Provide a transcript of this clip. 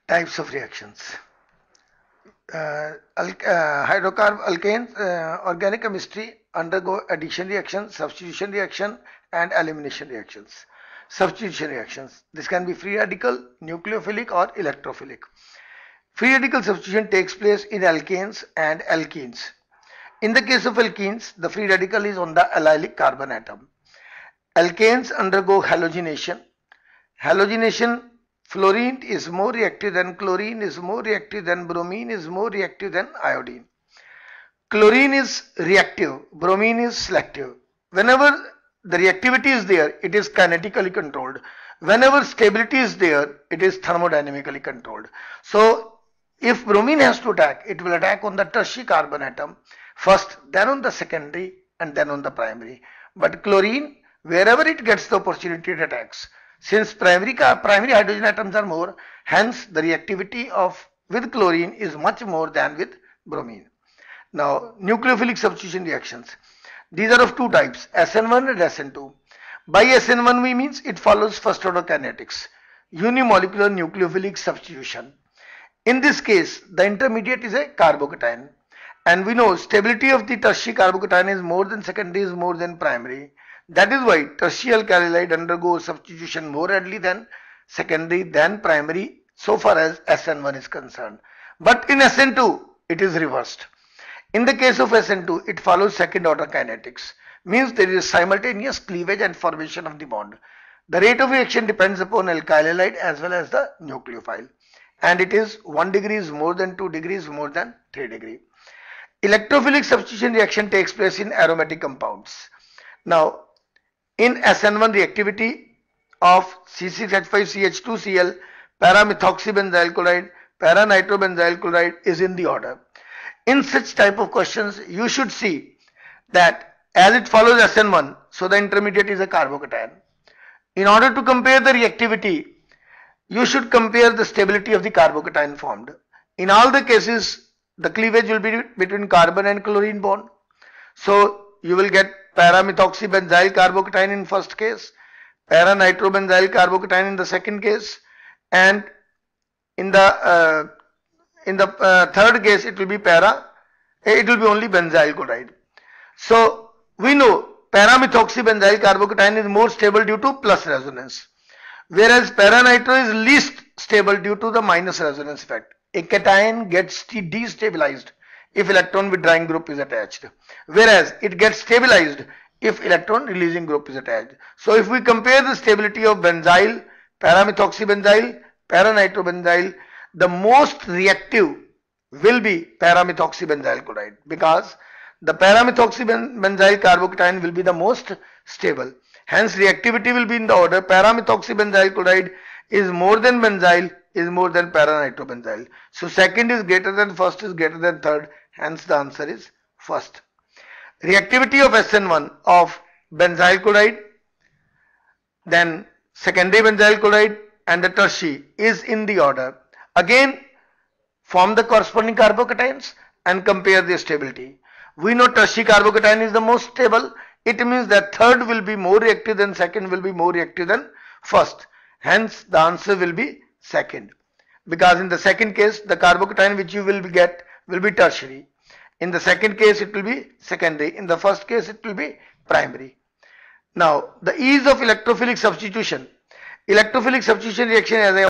Types of reactions. Alkanes, organic chemistry undergo addition reaction, substitution reaction and elimination reactions. Substitution reactions. This can be free radical, nucleophilic or electrophilic. Free radical substitution takes place in alkanes and alkenes. In the case of alkenes, the free radical is on the allylic carbon atom. Alkanes undergo halogenation. Halogenation, fluorine is more reactive than chlorine, is more reactive than bromine, is more reactive than iodine. Chlorine is reactive, bromine is selective. Whenever the reactivity is there, it is kinetically controlled. Whenever stability is there, it is thermodynamically controlled. So, if bromine has to attack, it will attack on the tertiary carbon atom first, then on the secondary and then on the primary. But chlorine, wherever it gets the opportunity, it attacks. Since primary hydrogen atoms are more, hence the reactivity with chlorine is much more than with bromine. Now, nucleophilic substitution reactions. These are of two types, SN1 and SN2. By SN1 we means it follows first order kinetics, unimolecular nucleophilic substitution. In this case, the intermediate is a carbocation, and we know stability of the tertiary carbocation is more than secondary, is more than primary. That is why tertiary alkyl halide undergoes substitution more readily than secondary than primary so far as SN1 is concerned. But in SN2, it is reversed. In the case of SN2, it follows second order kinetics. Means there is simultaneous cleavage and formation of the bond. The rate of reaction depends upon alkyl halide as well as the nucleophile. And it is 1 degree is more than 2 degrees more than 3 degree. Electrophilic substitution reaction takes place in aromatic compounds. Now, in SN1 reactivity of C6H5CH2Cl, para-methoxybenzyl chloride, para-nitrobenzyl chloride is in the order. In such type of questions, you should see that as it follows SN1, so the intermediate is a carbocation. In order to compare the reactivity, you should compare the stability of the carbocation formed. In all the cases, the cleavage will be between carbon and chlorine bond. So, you will get para-methoxybenzyl carbocation in first case, para-nitrobenzyl carbocation in the second case, and in the third case it will be only benzyl chloride. So we know para-methoxybenzyl carbocation is more stable due to plus resonance, whereas para-nitro is least stable due to the minus resonance effect. A cation gets destabilized if electron withdrawing group is attached, whereas it gets stabilized if electron releasing group is attached. So if we compare the stability of benzyl, para-methoxybenzyl, para-nitrobenzyl, the most reactive will be para-methoxybenzyl chloride, because the para-methoxybenzyl carbocation will be the most stable. Hence reactivity will be in the order para-methoxybenzyl chloride is more than benzyl, is more than para-nitrobenzyl. So second is greater than first, is greater than third, hence the answer is first. Reactivity of SN1 of benzyl chloride, then secondary benzyl chloride and the tertiary is in the order. Again, form the corresponding carbocations and compare their stability. We know tertiary carbocation is the most stable. It means that third will be more reactive than second, will be more reactive than first. Hence, the answer will be second. Because in the second case, the carbocation which you will get will be tertiary. In the second case, it will be secondary. In the first case, it will be primary. Now, the ease of electrophilic substitution. Electrophilic substitution reaction, as I